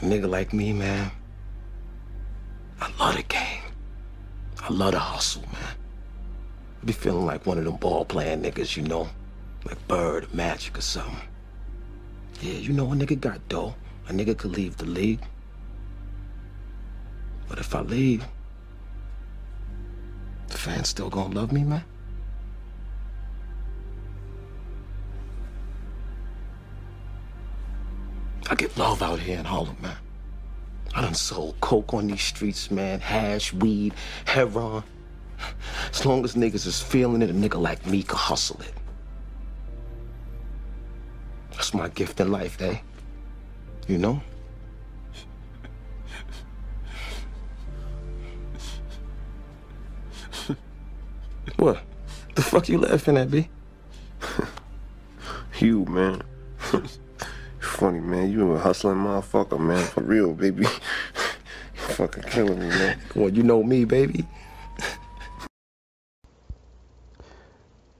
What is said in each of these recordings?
A nigga like me, man, I love the game. I love the hustle, man. I be feeling like one of them ball-playing niggas, you know? Like Bird or Magic or something. Yeah, you know, a nigga got dough. A nigga could leave the league. But if I leave, the fans still gonna love me, man? I get love out here in Harlem, man. I done sold coke on these streets, man. Hash, weed, heroin. As long as niggas is feeling it, a nigga like me can hustle it. That's my gift in life, eh? You know? What? The fuck you laughing at, B? You, man. Funny, man. You a hustling motherfucker, man. For real, baby. You fucking killing me, man. Well, you know me, baby.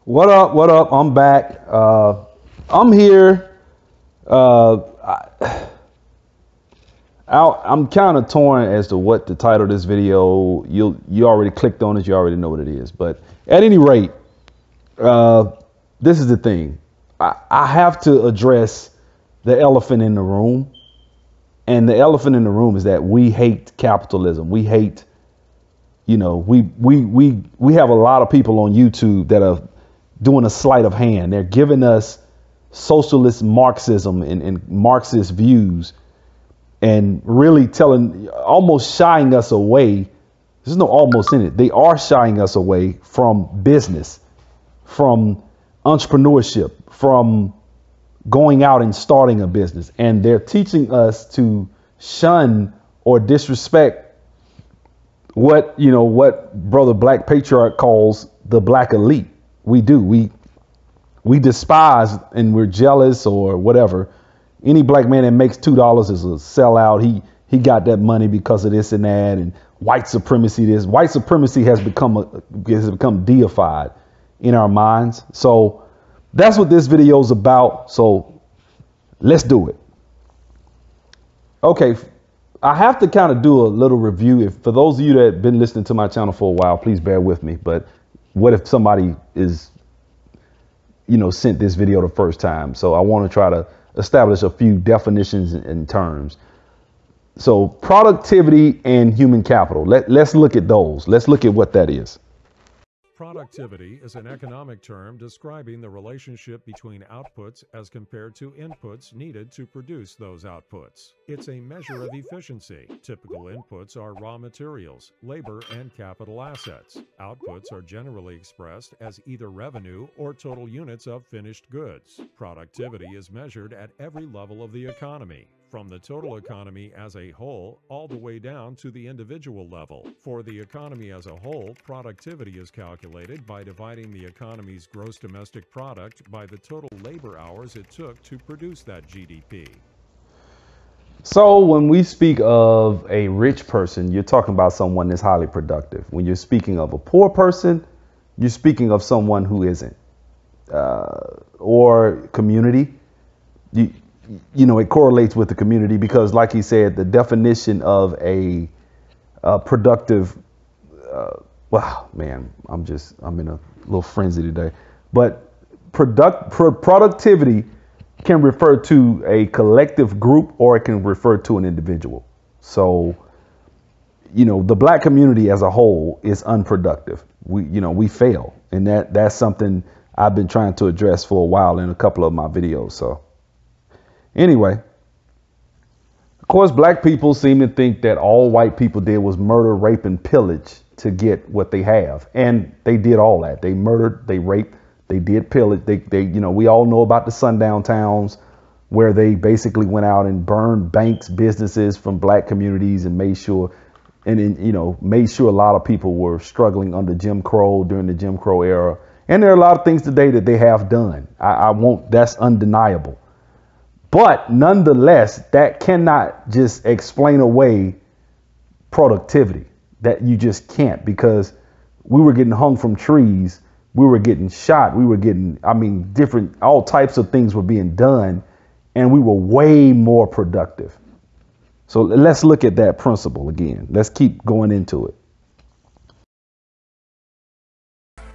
What up? What up? I'm back. I'm here. I'm kind of torn as to what to title this video. You already clicked on it. You already know what it is. But at any rate, this is the thing. I have to address the elephant in the room. And the elephant in the room is that we hate capitalism. We hate, you know, we have a lot of people on YouTube that are doing a sleight of hand. They're giving us socialist Marxism and Marxist views and really almost shying us away. There's no almost in it. They are shying us away from business, from entrepreneurship, from going out and starting a business. And they're teaching us to shun or disrespect what brother Black Patriarch calls the black elite. We do. We despise and we're jealous or whatever. Any black man that makes $2 is a sellout. He got that money because of this and that, and white supremacy. White supremacy has become deified in our minds. So that's what this video is about. So let's do it. Okay, I have to kind of do a little review. For those of you that have been listening to my channel for a while, please bear with me. But what if somebody is, sent this video the first time? So I want to try to establish a few definitions and terms. So productivity and human capital. Let's look at those. Let's look at what that is. Productivity is an economic term describing the relationship between outputs as compared to inputs needed to produce those outputs. It's a measure of efficiency. Typical inputs are raw materials, labor, and capital assets. Outputs are generally expressed as either revenue or total units of finished goods. Productivity is measured at every level of the economy, from the total economy as a whole all the way down to the individual level. For the economy as a whole, productivity is calculated by dividing the economy's gross domestic product by the total labor hours it took to produce that GDP. So when we speak of a rich person, you're talking about someone that's highly productive. When you're speaking of a poor person, you're speaking of someone who isn't. Or community. It correlates with the community because, like he said, the definition of a productive, wow, man, I'm in a little frenzy today. But productivity can refer to a collective group or it can refer to an individual. So, the black community as a whole is unproductive. We fail. And that's something I've been trying to address for a while in a couple of my videos. So anyway, of course, black people seem to think that all white people did was murder, rape, and pillage to get what they have. And they did all that. They murdered, they raped, they did pillage. We all know about the sundown towns where they basically went out and burned banks, businesses from black communities and made sure a lot of people were struggling under Jim Crow during the Jim Crow era. And there are a lot of things today that they have done. That's undeniable. But nonetheless, that cannot just explain away productivity. That you just can't, because we were getting hung from trees. We were getting shot. We were getting, all types of things were being done, and we were way more productive. So let's look at that principle again. Let's keep going into it.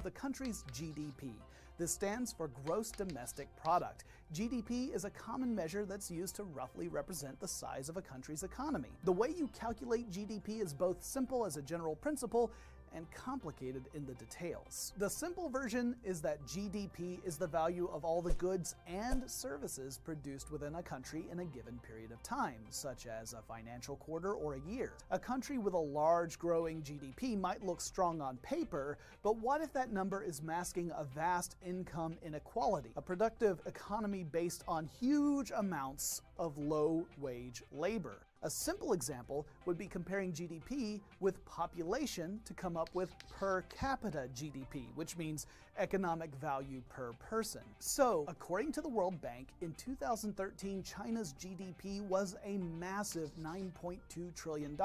The country's GDP. This stands for Gross Domestic Product. GDP is a common measure that's used to roughly represent the size of a country's economy. The way you calculate GDP is both simple as a general principle and complicated in the details. The simple version is that GDP is the value of all the goods and services produced within a country in a given period of time, such as a financial quarter or a year. A country with a large growing GDP might look strong on paper, but what if that number is masking a vast income inequality, a productive economy based on huge amounts of low-wage labor? A simple example would be comparing GDP with population to come up with per capita GDP, which means economic value per person. So, according to the World Bank, in 2013, China's GDP was a massive $9.2 trillion.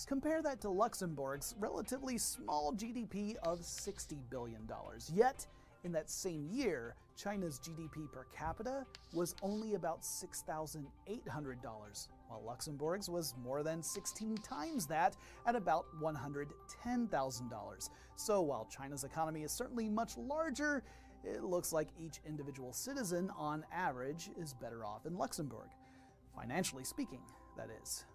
Compare that to Luxembourg's relatively small GDP of $60 billion. Yet, in that same year, China's GDP per capita was only about $6,800, while Luxembourg's was more than 16 times that at about $110,000. So while China's economy is certainly much larger, it looks like each individual citizen on average is better off in Luxembourg. Financially speaking, that is.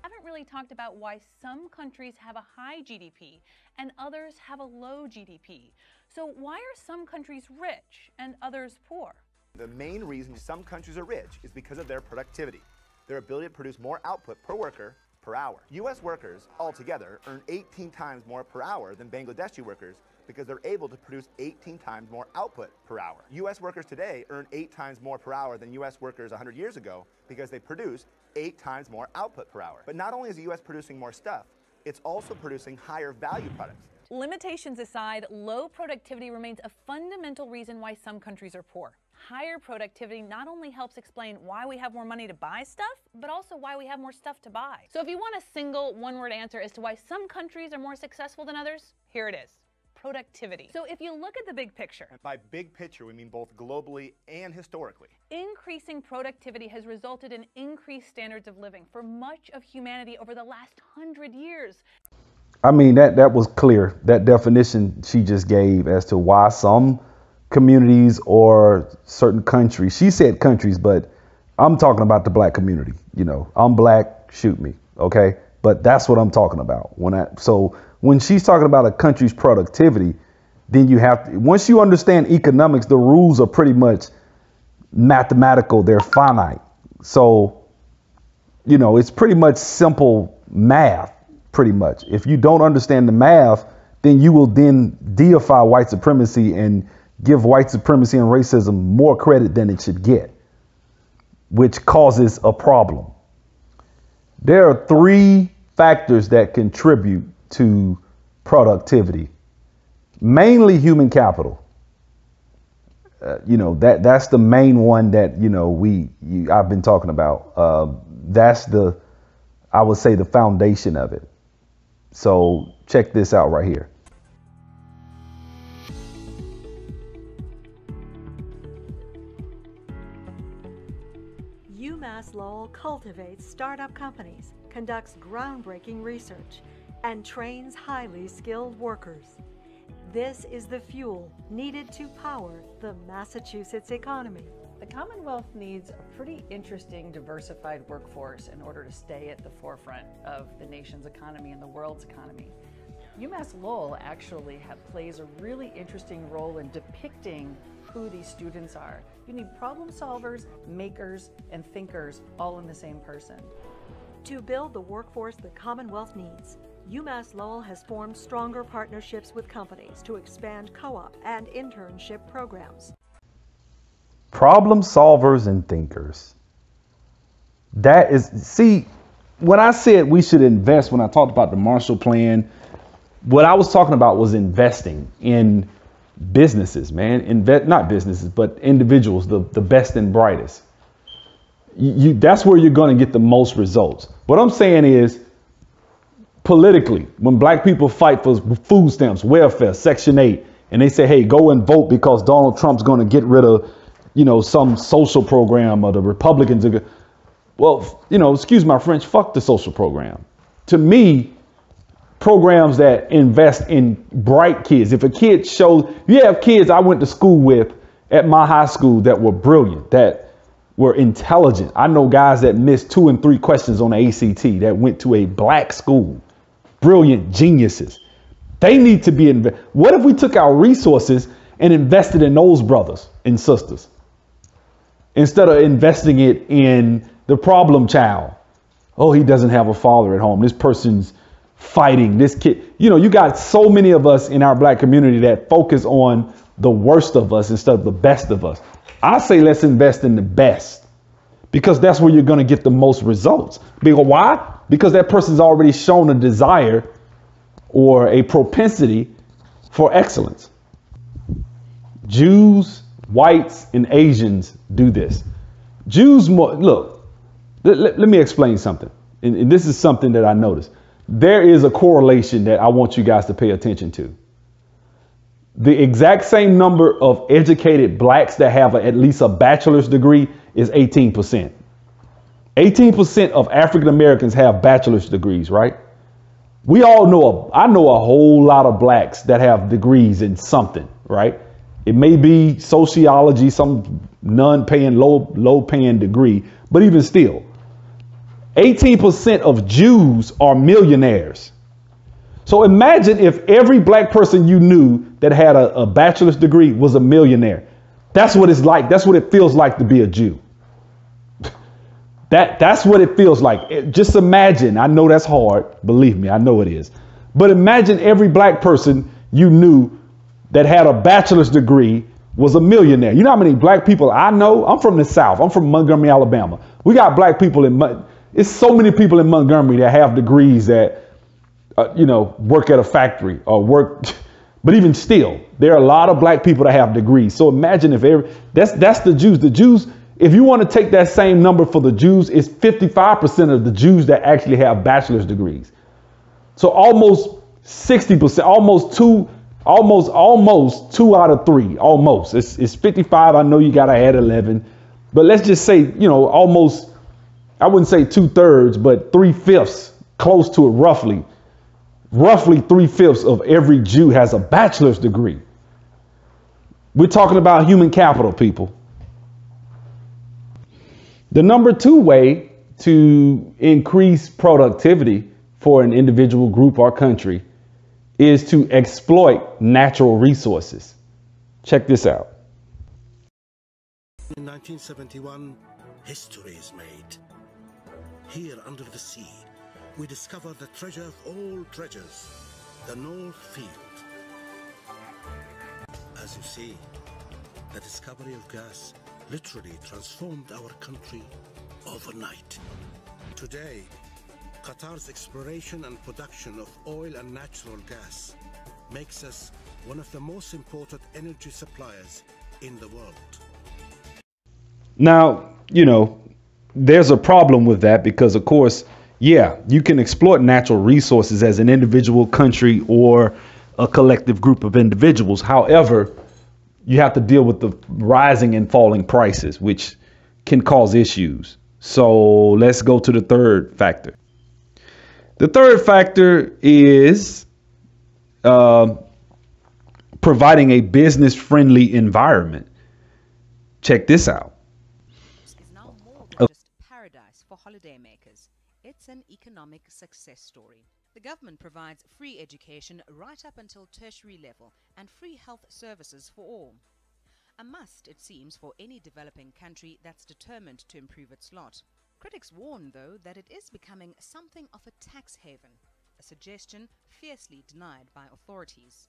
Haven't really talked about why some countries have a high GDP and others have a low GDP. So why are some countries rich and others poor? The main reason some countries are rich is because of their productivity, their ability to produce more output per worker per hour. U.S. workers altogether earn 18 times more per hour than Bangladeshi workers because they're able to produce 18 times more output per hour. U.S. workers today earn 8 times more per hour than U.S. workers 100 years ago because they produce 8 times more output per hour. But not only is the U.S. producing more stuff, it's also producing higher value products. Limitations aside, low productivity remains a fundamental reason why some countries are poor. Higher productivity not only helps explain why we have more money to buy stuff, but also why we have more stuff to buy. So if you want a single one-word answer as to why some countries are more successful than others, here it is. Productivity. So if you look at the big picture, And by big picture, we mean both globally and historically. increasing productivity has resulted in increased standards of living for much of humanity over the last 100 years. I mean, that was clear. That definition she just gave as to why some communities or certain countries, she said countries, but I'm talking about the black community. You know, I'm black, shoot me. Okay. But that's what I'm talking about. So when she's talking about a country's productivity, then you have to, once you understand economics, the rules are pretty much mathematical. They're finite. So, you know, it's pretty much simple math, pretty much. If you don't understand the math, then you will then deify white supremacy and give white supremacy and racism more credit than it should get, which causes a problem. There are 3 factors that contribute to productivity, mainly human capital. You know, that's the main one that, you know, I've been talking about. That's I would say the foundation of it. So check this out right here. UMass Lowell cultivates startup companies, conducts groundbreaking research, and trains highly skilled workers. This is the fuel needed to power the Massachusetts economy. The Commonwealth needs a pretty interesting, diversified workforce in order to stay at the forefront of the nation's economy and the world's economy. UMass Lowell actually plays a really interesting role in depicting who these students are. You need problem solvers, makers, and thinkers all in the same person. To build the workforce the Commonwealth needs, UMass Lowell has formed stronger partnerships with companies to expand co-op and internship programs. Problem solvers and thinkers. That is, see, when I said we should invest, when I talked about the Marshall Plan, what I was talking about was investing in businesses, man. Not businesses, but individuals, the best and brightest. That's where you're going to get the most results. What I'm saying is, politically, when black people fight for food stamps, welfare, Section 8, and they say, hey, go and vote because Donald Trump's going to get rid of, you know, some social program or the Republicans. Well, you know, excuse my French, fuck the social program. To me, programs that invest in bright kids. If a kid shows, you have kids I went to school with at my high school that were brilliant, that were intelligent. I know guys that missed 2 and 3 questions on the ACT that went to a black school, brilliant geniuses. They need to be What if we took our resources and invested in those brothers and sisters instead of investing it in the problem child? Oh, he doesn't have a father at home. This person's fighting this kid. You know, you got so many of us in our black community that focus on the worst of us instead of the best of us. I say let's invest in the best, because that's where you're going to get the most results. Because why? Because that person's already shown a desire or a propensity for excellence. Jews, whites, and Asians do this. Jews, look, let me explain something. And this is something that I noticed. There is a correlation that I want you guys to pay attention to. The exact same number of educated blacks that have at least a bachelor's degree is 18%. 18% of African Americans have bachelor's degrees, right? We all know, I know a whole lot of blacks that have degrees in something, right? It may be sociology, some non-paying, low-paying degree, but even still, 18% of Jews are millionaires. So imagine if every black person you knew that had a bachelor's degree was a millionaire. That's what it's like. That's what it feels like to be a Jew. That's what it feels like. Just imagine. I know that's hard. Believe me, I know it is. But imagine every black person you knew that had a bachelor's degree was a millionaire. You know how many black people I know? I'm from the South. I'm from Montgomery, Alabama. We got black people it's so many people in Montgomery that have degrees that, work at a factory or work. But even still, there are a lot of black people that have degrees. So imagine if that's the Jews. The Jews, if you want to take that same number for the Jews, it's 55% of the Jews that actually have bachelor's degrees. So almost 60%, almost two out of three, almost. It's 55. I know you got to add 11, but let's just say, almost, I wouldn't say 2/3, but 3/5, close to it, roughly 3/5 of every Jew has a bachelor's degree. We're talking about human capital, people. The number 2 way to increase productivity for an individual, group, or country is to exploit natural resources. Check this out. In 1971, history is made. Here under the sea, we discover the treasure of all treasures, the North Field. As you see, the discovery of gas literally transformed our country overnight. Today, Qatar's exploration and production of oil and natural gas makes us one of the most important energy suppliers in the world. Now, there's a problem with that because, of course, you can exploit natural resources as an individual, country, or a collective group of individuals. However, you have to deal with the rising and falling prices, which can cause issues. So let's go to the third factor. The third factor is providing a business-friendly environment. Check this out. Is now more than just paradise for holidaymakers. It's an economic success story. The government provides free education right up until tertiary level and free health services for all. A must, it seems, for any developing country that's determined to improve its lot. Critics warn, though, that it is becoming something of a tax haven, a suggestion fiercely denied by authorities.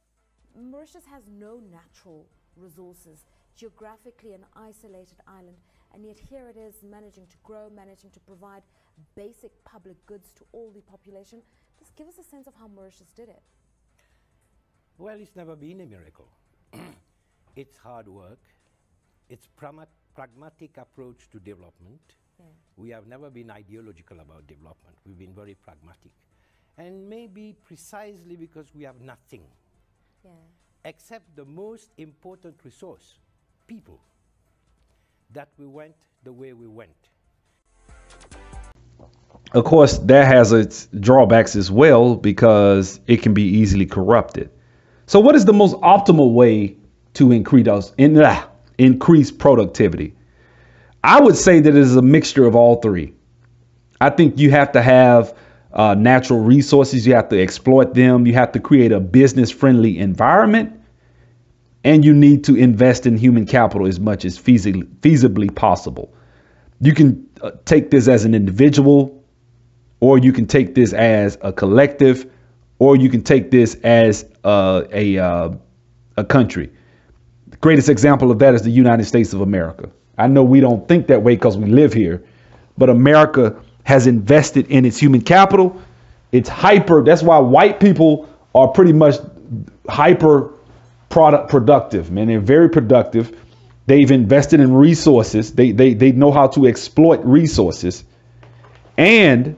Mauritius has no natural resources, geographically an isolated island, and yet here it is managing to grow, managing to provide basic public goods to all the population. Just give us a sense of how Mauritius did it. Well, it's never been a miracle. It's hard work. It's pragmatic approach to development. Yeah. We have never been ideological about development. We've been very pragmatic. And maybe precisely because we have nothing, except the most important resource, people, that we went the way we went. Of course, that has its drawbacks as well because it can be easily corrupted. So what is the most optimal way to increase productivity? I would say that it is a mixture of all three. I think you have to have natural resources. You have to exploit them. You have to create a business friendly environment. And you need to invest in human capital as much as feasibly possible. You can take this as an individual, or you can take this as a collective, or you can take this as a country. The greatest example of that is the United States of America. I know we don't think that way because we live here, but America has invested in its human capital. It's hyper. That's why white people are pretty much hyper productive, man. They're very productive. They've invested in resources. They know how to exploit resources, and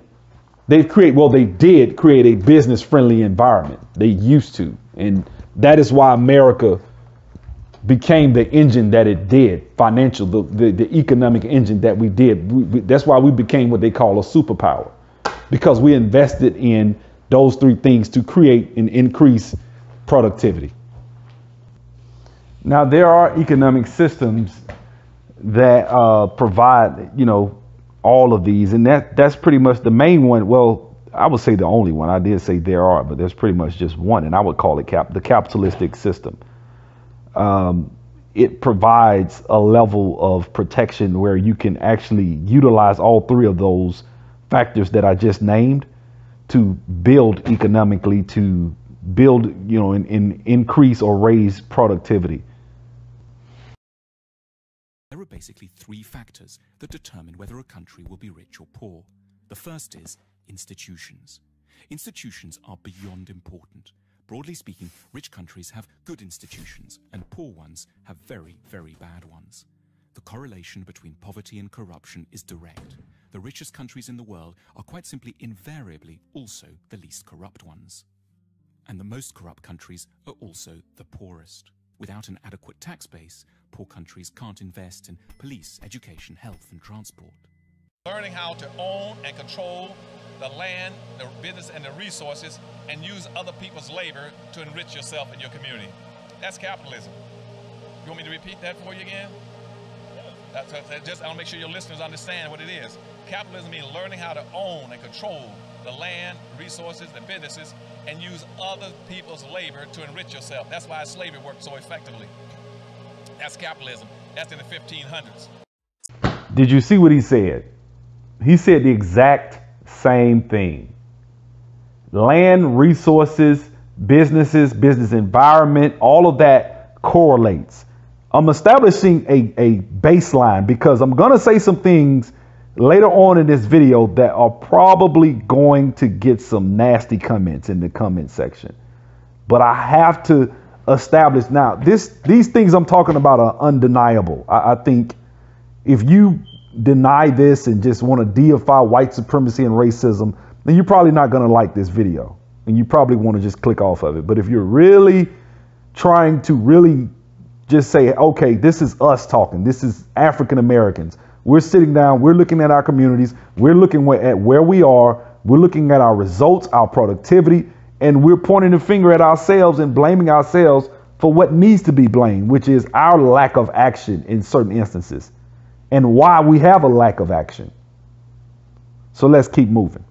they did create a business friendly environment. They used to, and that is why America became the engine that it did, financial, the economic engine that we did. That's why we became what they call a superpower, because we invested in those three things to create and increase productivity. Now, there are economic systems that provide, all of these, and that's pretty much the main one. Well, I would say the only one. I did say there are, but there's pretty much just one, and I would call it the capitalistic system. It provides a level of protection where you can actually utilize all three of those factors that I just named to build economically, to build, and increase or raise productivity. There are basically three factors that determine whether a country will be rich or poor. The first is institutions. Institutions are beyond important. Broadly speaking, rich countries have good institutions, and poor ones have very, very bad ones. The correlation between poverty and corruption is direct. The richest countries in the world are quite simply invariably also the least corrupt ones. And the most corrupt countries are also the poorest. Without an adequate tax base, poor countries can't invest in police, education, health, and transport. Learning how to own and control the land, the business, and the resources, and use other people's labor to enrich yourself and your community. That's capitalism. You want me to repeat that for you again? I want to make sure your listeners understand what it is. Capitalism means learning how to own and control the land, resources, the businesses, and use other people's labor to enrich yourself. That's why slavery worked so effectively. That's capitalism. That's in the 1500s. Did you see what he said? He said the exact same thing. Land, resources, businesses, business environment, all of that correlates. I'm establishing a baseline because I'm going to say some things later on in this video that are probably going to get some nasty comments in the comment section. But I have to establish now, these things I'm talking about are undeniable. I think if you deny this and just want to deify white supremacy and racism, then you're probably not going to like this video. And you probably want to just click off of it. But if you're really trying to really just say, okay, this is us talking. This is African Americans. We're sitting down. We're looking at our communities. We're looking at where we are. We're looking at our results, our productivity, and we're pointing the finger at ourselves and blaming ourselves for what needs to be blamed, which is our lack of action in certain instances and why we have a lack of action. So let's keep moving.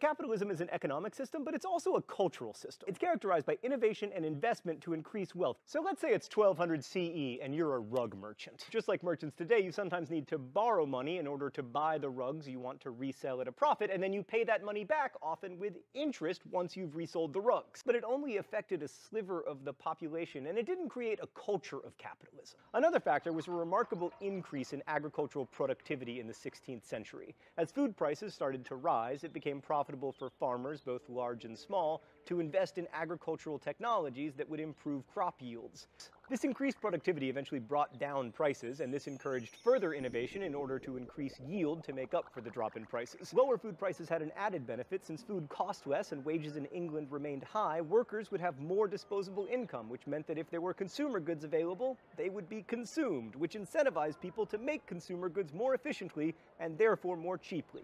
Capitalism is an economic system, but it's also a cultural system. It's characterized by innovation and investment to increase wealth. So let's say it's 1200 CE and you're a rug merchant. Just like merchants today, you sometimes need to borrow money in order to buy the rugs you want to resell at a profit, and then you pay that money back, often with interest, once you've resold the rugs. But it only affected a sliver of the population, and it didn't create a culture of capitalism. Another factor was a remarkable increase in agricultural productivity in the 16th century. As food prices started to rise, it became profitable available for farmers, both large and small, to invest in agricultural technologies that would improve crop yields. This increased productivity eventually brought down prices, and this encouraged further innovation in order to increase yield to make up for the drop in prices. Lower food prices had an added benefit. Since food cost less and wages in England remained high, workers would have more disposable income, which meant that if there were consumer goods available, they would be consumed, which incentivized people to make consumer goods more efficiently and therefore more cheaply.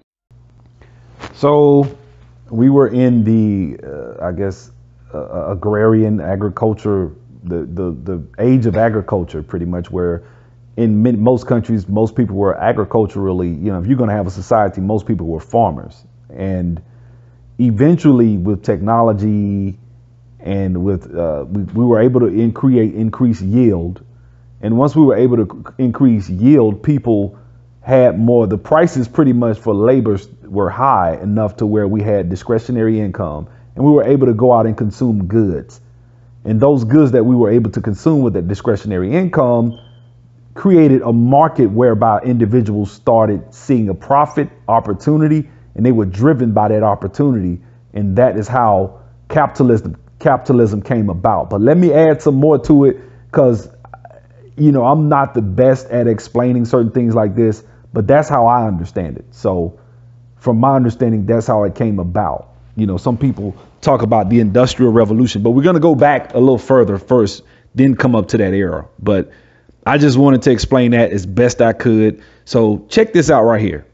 So we were in the, agrarian agriculture, the age of agriculture, pretty much, where in most countries, most people were agriculturally, if you're going to have a society, most people were farmers. And eventually with technology and with, we were able to increase yield. And once we were able to increase yield, people had more. The prices pretty much for labor were high enough to where we had discretionary income, and we were able to go out and consume goods. And those goods that we were able to consume with that discretionary income created a market whereby individuals started seeing a profit opportunity, and they were driven by that opportunity. And that is how capitalism came about. But let me add some more to it, because I'm not the best at explaining certain things like this, but that's how I understand it. So from my understanding, that's how it came about. Some people talk about the Industrial Revolution, but we're going to go back a little further first, then come up to that era. But I just wanted to explain that as best I could. So check this out right here.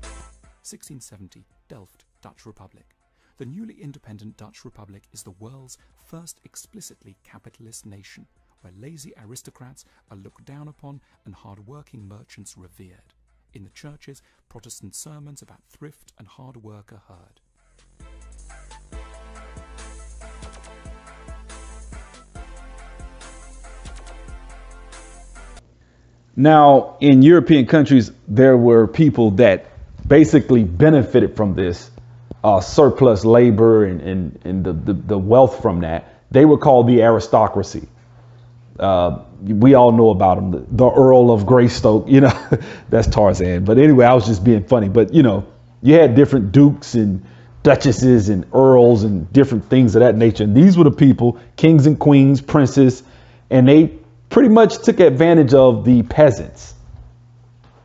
1670, Delft, Dutch Republic. The newly independent Dutch Republic is the world's first explicitly capitalist nation, where lazy aristocrats are looked down upon and hard-working merchants revered. In the churches, Protestant sermons about thrift and hard work are heard. Now, in European countries, there were people that basically benefited from this surplus labor and the wealth from that. They were called the aristocracy. We all know about them, the Earl of Greystoke, that's Tarzan. But anyway, I was just being funny. But, you had different dukes and duchesses and earls and different things of that nature. And these were the people, kings and queens, princes, and they pretty much took advantage of the peasants.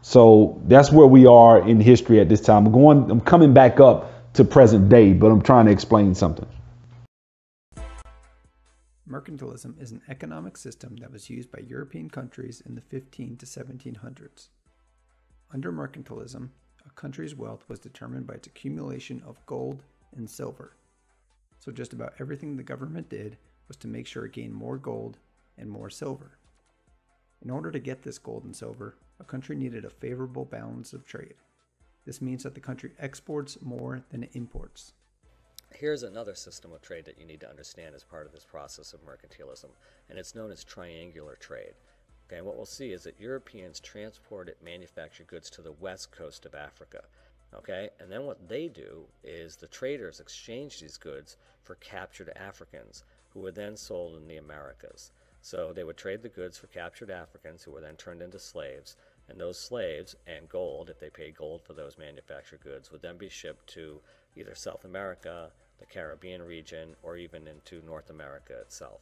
So that's where we are in history at this time. I'm coming back up to present day, but I'm trying to explain something. Mercantilism is an economic system that was used by European countries in the 15 to 1700s. Under mercantilism, a country's wealth was determined by its accumulation of gold and silver. So just about everything the government did was to make sure it gained more gold and more silver. In order to get this gold and silver, a country needed a favorable balance of trade. This means that the country exports more than it imports. Here's another system of trade that you need to understand as part of this process of mercantilism, and it's known as triangular trade. Okay, and what we'll see is that Europeans transported manufactured goods to the west coast of Africa. Okay, and then what they do is the traders exchange these goods for captured Africans, who were then sold in the Americas. So they would trade the goods for captured Africans, who were then turned into slaves, and those slaves and gold, if they paid gold for those manufactured goods, would then be shipped to either South America, the Caribbean region, or even into North America itself.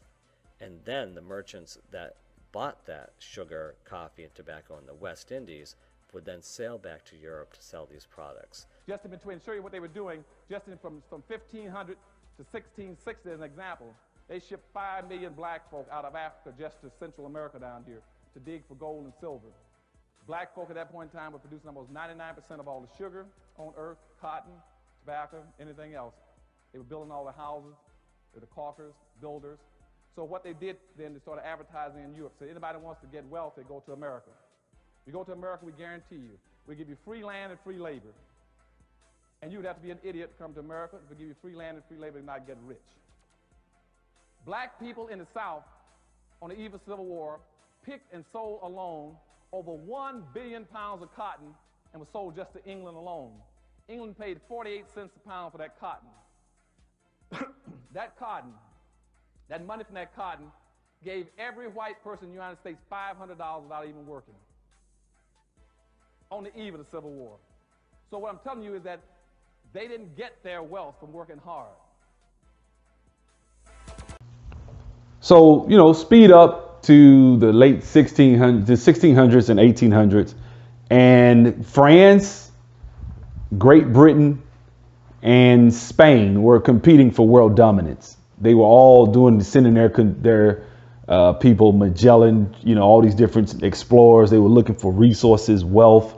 And then the merchants that bought that sugar, coffee, and tobacco in the West Indies would then sail back to Europe to sell these products. Just in between, show you what they were doing, just from 1500 to 1660 as an example, they shipped 5 million black folk out of Africa just to Central America down here to dig for gold and silver. Black folk at that point in time were producing almost 99% of all the sugar on earth, cotton, tobacco, anything else. They were building all the houses. They were the caulkers, builders. So what they did then, they started advertising in Europe. So anybody wants to get wealth, they go to America. You go to America, we guarantee you. We give you free land and free labor. And you would have to be an idiot to come to America to give you free land and free labor and not get rich. Black people in the South, on the eve of Civil War, picked and sold alone over 1 billion pounds of cotton and was sold just to England alone. England paid 48 cents a pound for that cotton. That cotton, that money from that cotton, gave every white person in the United States $500 without even working on the eve of the Civil War. So what I'm telling you is that They didn't get their wealth from working hard. So, you know, speed up to the late 1600s, the 1600s and 1800s, and France, Great Britain, and Spain were competing for world dominance. They were all sending their people, Magellan, you know, all these different explorers. They were looking for resources, wealth.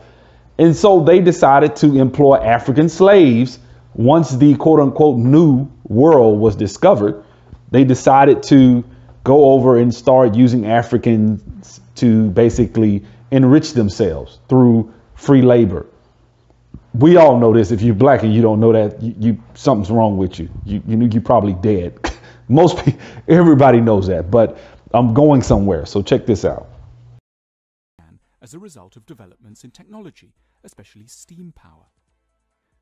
And so they decided to employ African slaves. Once the quote unquote new world was discovered, they decided to go over and start using Africans to basically enrich themselves through free labor. We all know this. If you're black and you don't know that, something's wrong with you. You're probably dead. Everybody knows that, but I'm going somewhere. So check this out. As a result of developments in technology, especially steam power.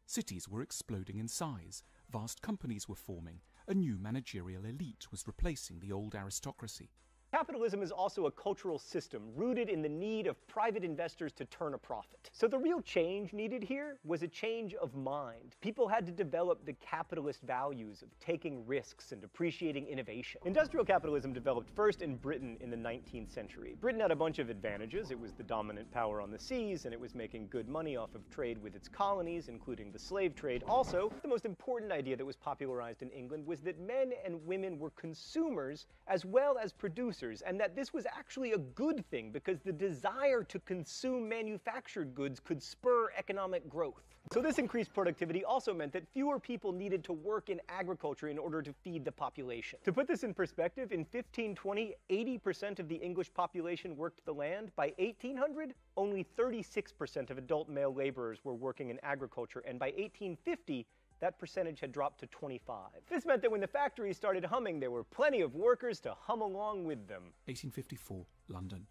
Cities were exploding in size, vast companies were forming, a new managerial elite was replacing the old aristocracy. Capitalism is also a cultural system rooted in the need of private investors to turn a profit. So the real change needed here was a change of mind. People had to develop the capitalist values of taking risks and appreciating innovation. Industrial capitalism developed first in Britain in the 19th century. Britain had a bunch of advantages. It was the dominant power on the seas, and it was making good money off of trade with its colonies, including the slave trade. Also, the most important idea that was popularized in England was that men and women were consumers as well as producers, and that this was actually a good thing because the desire to consume manufactured goods could spur economic growth. So this increased productivity also meant that fewer people needed to work in agriculture in order to feed the population. To put this in perspective, in 1520, 80% of the English population worked the land. By 1800, only 36% of adult male laborers were working in agriculture, and by 1850, that percentage had dropped to 25. This meant that when the factories started humming, there were plenty of workers to hum along with them. 1854, London.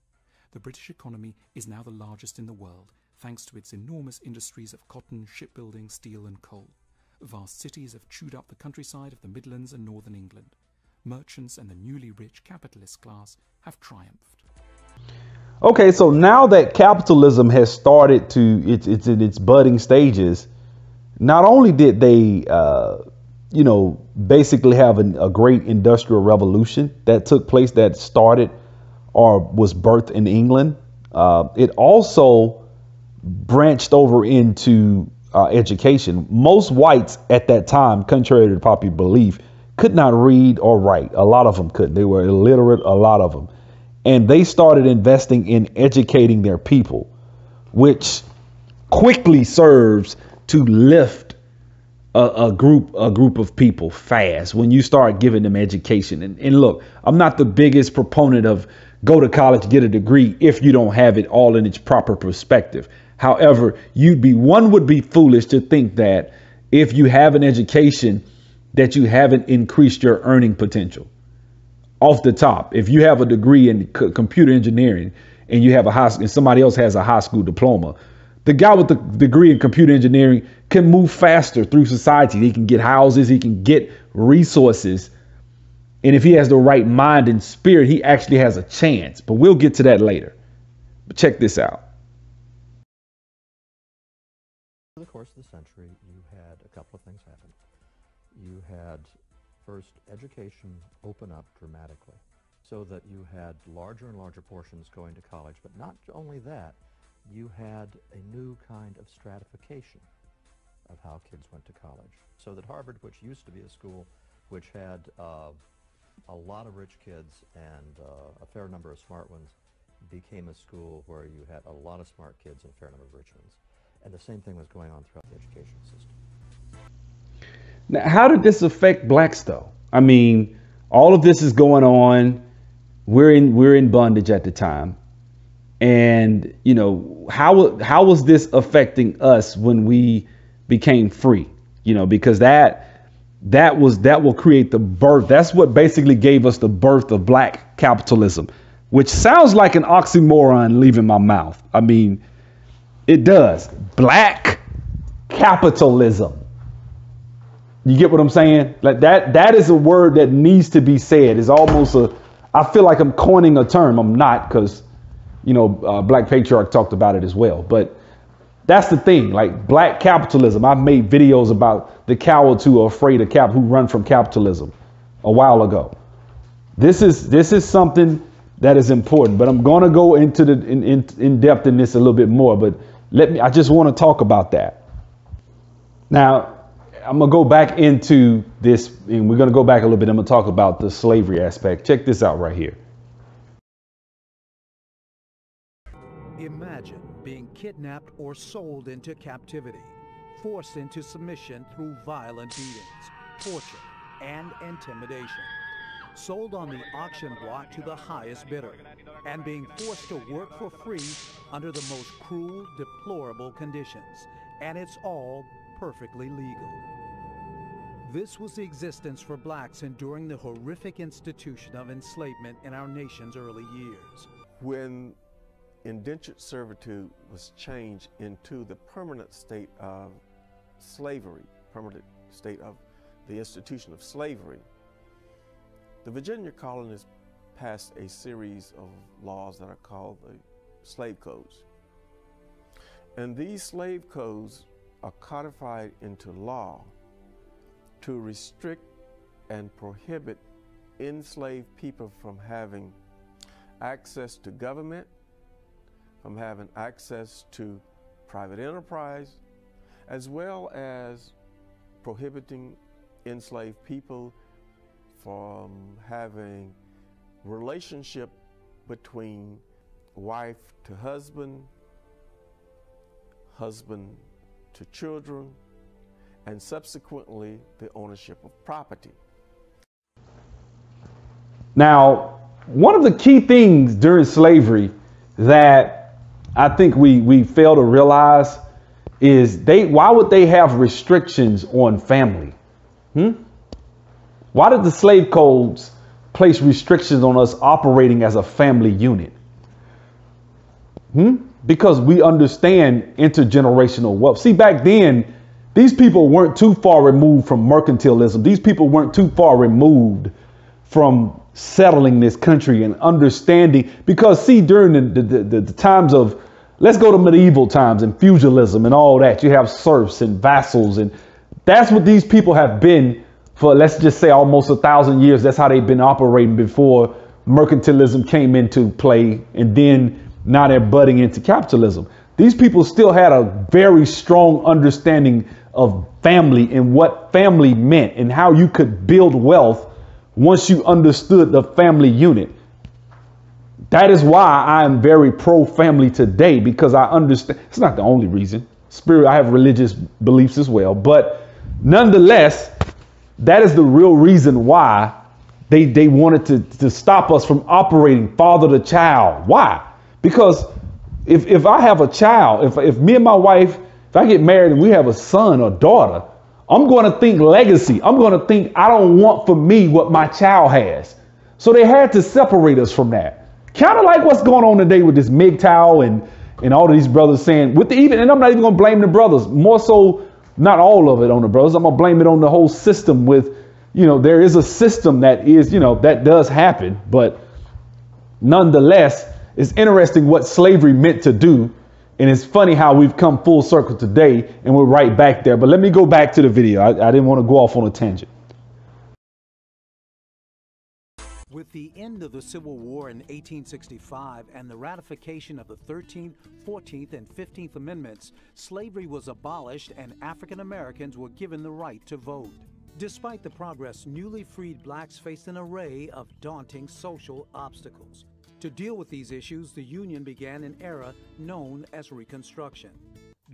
The British economy is now the largest in the world, thanks to its enormous industries of cotton, shipbuilding, steel and coal. Vast cities have chewed up the countryside of the Midlands and northern England. Merchants and the newly rich capitalist class have triumphed. Okay, so now that capitalism has started to, it's in its budding stages, not only did they, basically have a great industrial revolution that took place, that started or was birthed in England, it also branched over into education. Most whites at that time, contrary to popular belief, could not read or write. A lot of them couldn't. They were illiterate, a lot of them. And they started investing in educating their people, which quickly serves to lift a group of people fast when you start giving them education. And look, I'm not the biggest proponent of go to college, get a degree if you don't have it all in its proper perspective. However, one would be foolish to think that if you have an education that you haven't increased your earning potential. Off the top, if you have a degree in computer engineering and you have and somebody else has a high school diploma, the guy with the degree in computer engineering can move faster through society. He can get houses, he can get resources. And if he has the right mind and spirit, he actually has a chance. But we'll get to that later. But check this out. Over the course of the century, you had a couple of things happen. You had first education open up dramatically so that you had larger and larger portions going to college. But not only that, you had a new kind of stratification of how kids went to college. So that Harvard, which used to be a school which had a lot of rich kids and a fair number of smart ones, became a school where you had a lot of smart kids and a fair number of rich ones. And the same thing was going on throughout the education system. Now, how did this affect blacks, though? I mean, all of this is going on. We're in bondage at the time. And, how was this affecting us when we became free? Because that will create the birth. That's what basically gave us the birth of black capitalism, which sounds like an oxymoron leaving my mouth. I mean, it does. Black capitalism. You get what I'm saying? Like that is a word that needs to be said. It's almost I feel like I'm coining a term. I'm not, because, Black Patriarch talked about it as well. But That's the thing. Like Black Capitalism, I've made videos about the cowards who are afraid of who run from capitalism a while ago. This is something that is important, but I'm going to go into the in depth in this a little bit more. But I just want to talk about that. Now, I'm going to go back into this, and we're going to go back a little bit. I'm going to talk about the slavery aspect. Check this out right here. Imagine being kidnapped or sold into captivity, forced into submission through violent beatings, torture, and intimidation, sold on the auction block to the highest bidder, and being forced to work for free under the most cruel, deplorable conditions. And it's all perfectly legal. This was the existence for blacks enduring the horrific institution of enslavement in our nation's early years. When indentured servitude was changed into the permanent state of slavery, permanent state of the institution of slavery, the Virginia colonists passed a series of laws that are called the slave codes. And these slave codes are codified into law to restrict and prohibit enslaved people from having access to government, from having access to private enterprise, as well as prohibiting enslaved people from having relationship between wife to husband, husband to children, and subsequently the ownership of property. Now, one of the key things during slavery that I think we fail to realize is why would they have restrictions on family? Why did the slave codes place restrictions on us operating as a family unit? Because we understand intergenerational wealth. See, back then, these people weren't too far removed from mercantilism. These people weren't too far removed from settling this country and understanding. Because see, during the times of, let's go to medieval times and feudalism and all that, you have serfs and vassals, and that's what these people have been for, let's just say, almost 1,000 years. That's how they've been operating before mercantilism came into play, and then now they're butting into capitalism. These people still had a very strong understanding of family and what family meant and how you could build wealth once you understood the family unit. That is why I am very pro-family today, because I understand. It's not the only reason. I have religious beliefs as well, but nonetheless, that is the real reason why they wanted to stop us from operating father to child. Why? Because if I have a child, if me and my wife, if I get married and we have a son or daughter, I'm going to think legacy. I'm going to think I don't want for me what my child has. So they had to separate us from that. Kind of like what's going on today with this MGTOW and all of these brothers saying, and I'm not even going to blame the brothers, more so, not all of it on the brothers. I'm going to blame it on the whole system with, there is a system that is, that does happen. But nonetheless, it's interesting what slavery meant to do. And it's funny how we've come full circle today and we're right back there. But let me go back to the video. I didn't want to go off on a tangent. With the end of the Civil War in 1865 and the ratification of the 13th, 14th, and 15th Amendments, slavery was abolished and African Americans were given the right to vote. Despite the progress, newly freed blacks faced an array of daunting social obstacles. To deal with these issues, the Union began an era known as Reconstruction.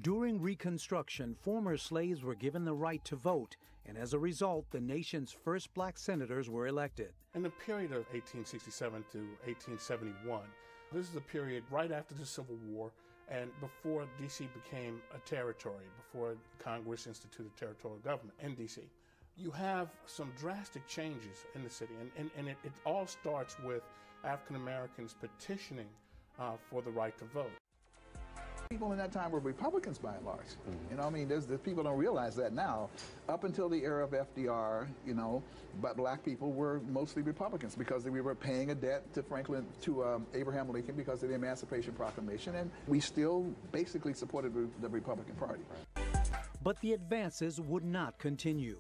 During Reconstruction, former slaves were given the right to vote, and as a result, the nation's first black senators were elected. In the period of 1867 to 1871, this is a period right after the Civil War and before D.C. became a territory, before Congress instituted territorial government in D.C. You have some drastic changes in the city, and it all starts with African Americans petitioning for the right to vote. people in that time were Republicans by and large. You know, I mean, there's people don't realize that now. Up until the era of FDR, you know, but black people were mostly Republicans because we were paying a debt to Abraham Lincoln because of the Emancipation Proclamation, and we still basically supported the Republican Party. But the advances would not continue.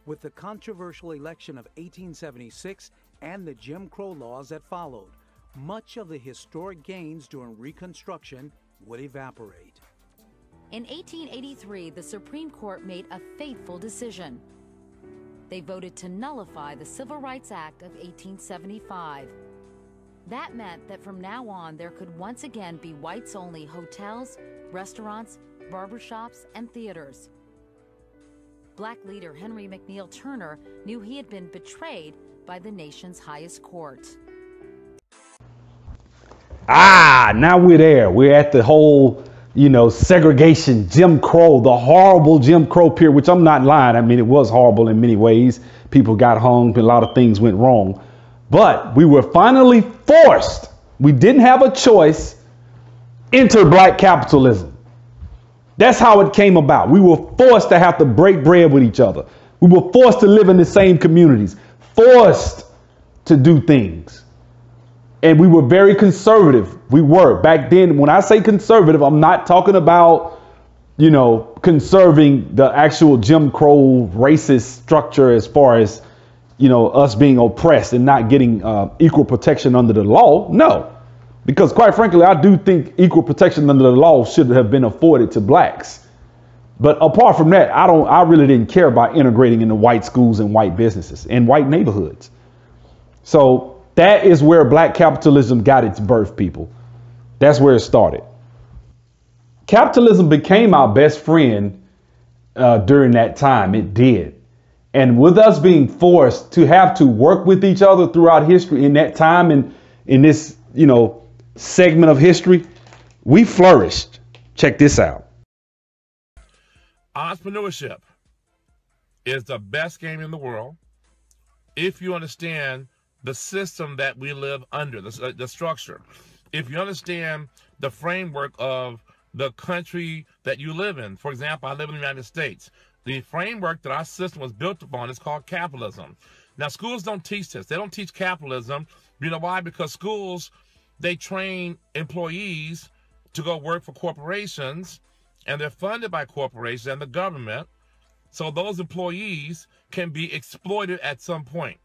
With the controversial election of 1876 and the Jim Crow laws that followed, much of the historic gains during Reconstruction would evaporate. In 1883, the Supreme Court made a fateful decision. They voted to nullify the Civil Rights Act of 1875. That meant that from now on, there could once again be whites-only hotels, restaurants, barbershops, and theaters. Black leader Henry McNeil Turner knew he had been betrayed by the nation's highest court. Now we're there. We're at the whole, you know, segregation, Jim Crow, the horrible Jim Crow period, which I'm not lying. I mean, it was horrible in many ways. People got hung, a lot of things went wrong. But we were finally forced, we didn't have a choice, enter black capitalism. That's how it came about. We were forced to have to break bread with each other. We were forced to live in the same communities, forced to do things. And we were very conservative. We were. Back then, when I say conservative, I'm not talking about, you know, conserving the actual Jim Crow racist structure as far as, you know, us being oppressed and not getting equal protection under the law. No, because quite frankly, I do think equal protection under the law should have been afforded to blacks. But apart from that, I really didn't care about integrating into white schools and white businesses and white neighborhoods. So that is where black capitalism got its birth, people. That's where it started. Capitalism became our best friend during that time. It did. And with us being forced to have to work with each other throughout history in that time and in this, you know, segment of history, we flourished. Check this out. Entrepreneurship is the best game in the world if you understand the system that we live under, the structure. If you understand the framework of the country that you live in. For example, I live in the United States. The framework that our system was built upon is called capitalism. Now, schools don't teach this. They don't teach capitalism. You know why? Because schools, they train employees to go work for corporations, and they're funded by corporations and the government. So those employees can be exploited at some point.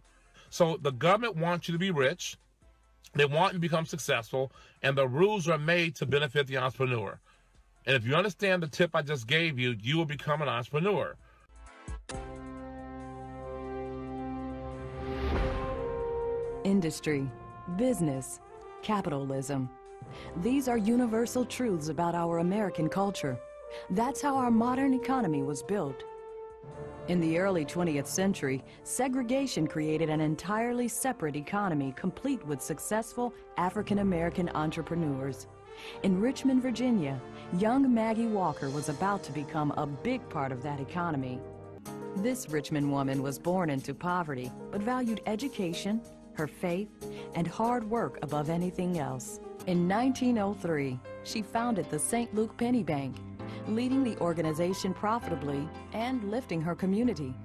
So the government wants you to be rich. They want you to become successful, and the rules are made to benefit the entrepreneur. And if you understand the tip I just gave you, you will become an entrepreneur. Industry, business, capitalism. These are universal truths about our American culture. That's how our modern economy was built. In the early 20th century, segregation created an entirely separate economy complete with successful African-American entrepreneurs. In Richmond, Virginia, young Maggie Walker was about to become a big part of that economy. This Richmond woman was born into poverty, but valued education, her faith, and hard work above anything else. In 1903, she founded the St. Luke Penny Bank, leading the organization profitably and lifting her community.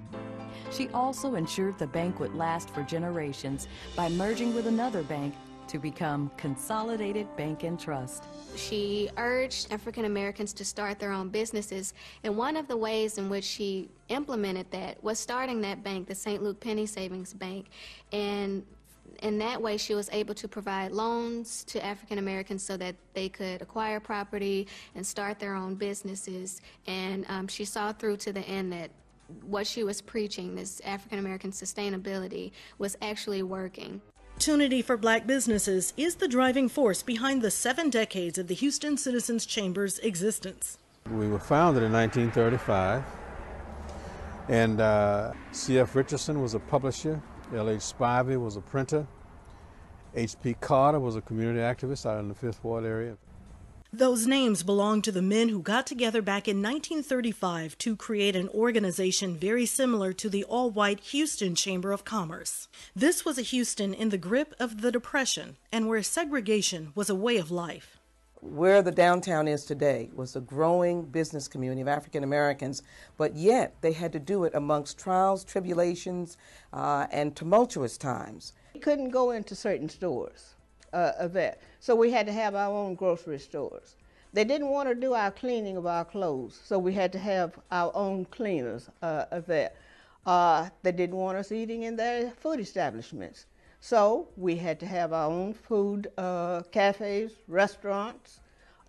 She also ensured the bank would last for generations by merging with another bank to become Consolidated Bank and Trust. She urged African Americans to start their own businesses, and one of the ways in which she implemented that was starting that bank, the St. Luke Penny Savings Bank, and in that way she was able to provide loans to African Americans so that they could acquire property and start their own businesses. And she saw through to the end that what she was preaching, this African American sustainability, was actually working. Opportunity for black businesses is the driving force behind the 7 decades of the Houston Citizens Chamber's existence. We were founded in 1935, and C.F. Richardson was a publisher, L.H. Spivey was a printer, H.P. Carter was a community activist out in the Fifth Ward area. Those names belong to the men who got together back in 1935 to create an organization very similar to the all-white Houston Chamber of Commerce. This was a Houston in the grip of the Depression and where segregation was a way of life. where the downtown is today was a growing business community of African Americans, but yet they had to do it amongst trials, tribulations, and tumultuous times. We couldn't go into certain stores of that, so we had to have our own grocery stores. They didn't want to do our cleaning of our clothes, so we had to have our own cleaners of that. They didn't want us eating in their food establishments. So we had to have our own food cafes, restaurants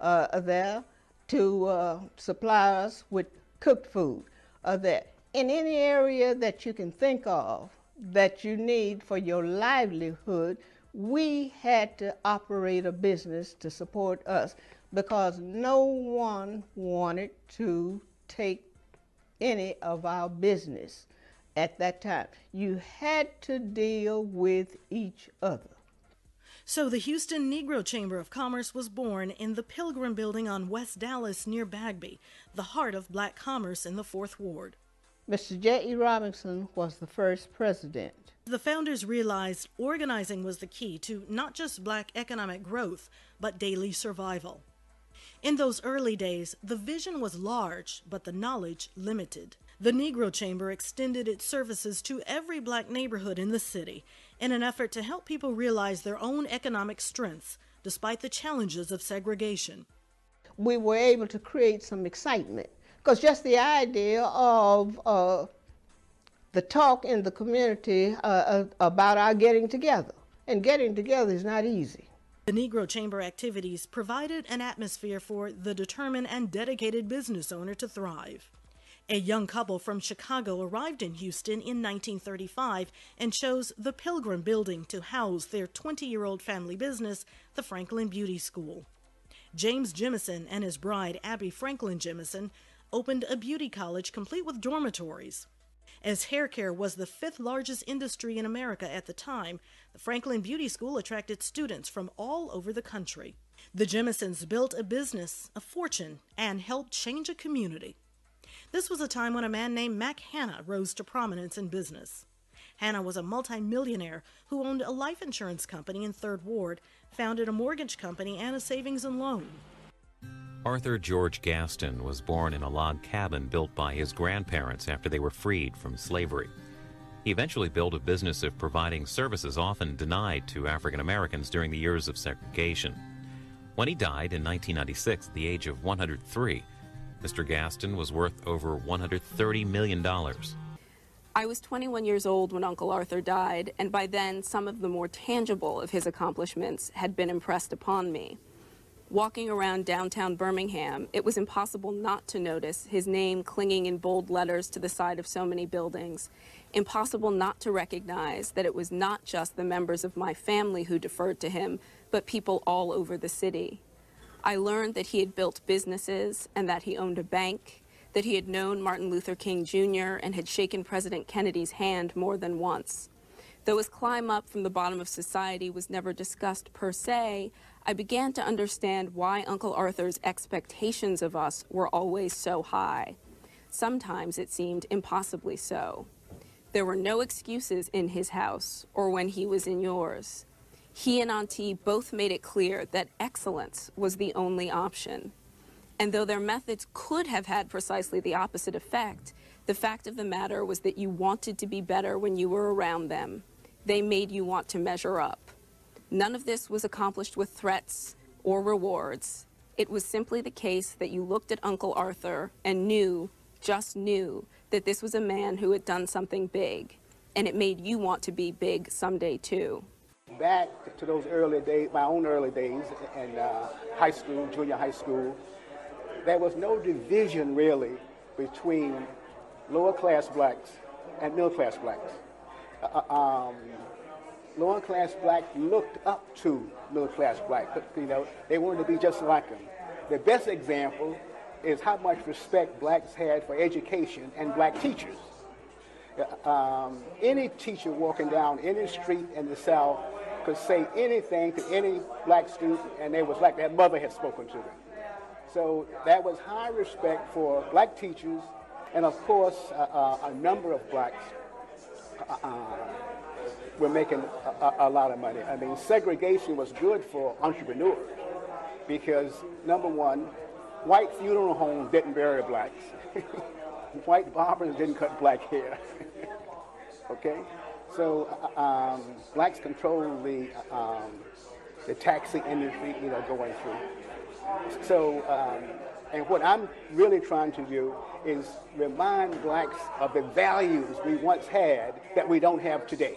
there to supply us with cooked food there. In any area that you can think of that you need for your livelihood, we had to operate a business to support us because no one wanted to take any of our business. At that time, you had to deal with each other. So the Houston Negro Chamber of Commerce was born in the Pilgrim Building on West Dallas near Bagby, the heart of black commerce in the 4th Ward. Mr. J.E. Robinson was the first president. The founders realized organizing was the key to not just black economic growth, but daily survival. In those early days, the vision was large, but the knowledge limited. The Negro Chamber extended its services to every black neighborhood in the city in an effort to help people realize their own economic strengths despite the challenges of segregation. We were able to create some excitement because just the idea of the talk in the community about our getting together, and getting together is not easy. The Negro Chamber activities provided an atmosphere for the determined and dedicated business owner to thrive. A young couple from Chicago arrived in Houston in 1935 and chose the Pilgrim Building to house their 20-year-old family business, the Franklin Beauty School. James Jemison and his bride, Abby Franklin Jemison, opened a beauty college complete with dormitories. As hair care was the 5th largest industry in America at the time, the Franklin Beauty School attracted students from all over the country. The Jemisons built a business, a fortune, and helped change a community. This was a time when a man named Mac Hanna rose to prominence in business. Hanna was a multimillionaire who owned a life insurance company in 3rd Ward, founded a mortgage company and a savings and loan. Arthur George Gaston was born in a log cabin built by his grandparents after they were freed from slavery. He eventually built a business of providing services often denied to African Americans during the years of segregation. When he died in 1996 at the age of 103, Mr. Gaston was worth over $130 million. I was 21 years old when Uncle Arthur died, and by then some of the more tangible of his accomplishments had been impressed upon me. Walking around downtown Birmingham, it was impossible not to notice his name clinging in bold letters to the side of so many buildings. Impossible not to recognize that it was not just the members of my family who deferred to him, but people all over the city. I learned that he had built businesses and that he owned a bank, that he had known Martin Luther King Jr. and had shaken President Kennedy's hand more than once. Though his climb up from the bottom of society was never discussed per se, I began to understand why Uncle Arthur's expectations of us were always so high. Sometimes it seemed impossibly so. There were no excuses in his house or when he was in yours. He and Auntie both made it clear that excellence was the only option. And though their methods could have had precisely the opposite effect, the fact of the matter was that you wanted to be better when you were around them. They made you want to measure up. None of this was accomplished with threats or rewards. It was simply the case that you looked at Uncle Arthur and knew, just knew, that this was a man who had done something big, and it made you want to be big someday too. Back to those early days, my own early days in high school, junior high school, there was no division really between lower class blacks and middle class blacks. Lower class blacks looked up to middle class blacks. You know, they wanted to be just like them. The best example is how much respect blacks had for education and black teachers. Any teacher walking down any street in the South could say anything to any black student, and it was like their mother had spoken to them. So that was high respect for black teachers, and of course, a number of blacks were making a lot of money. I mean, segregation was good for entrepreneurs. because, number one, white funeral homes didn't bury blacks. White barbers didn't cut black hair. Okay? So blacks control the taxi industry, going through. So, and what I'm really trying to do is remind blacks of the values we once had that we don't have today.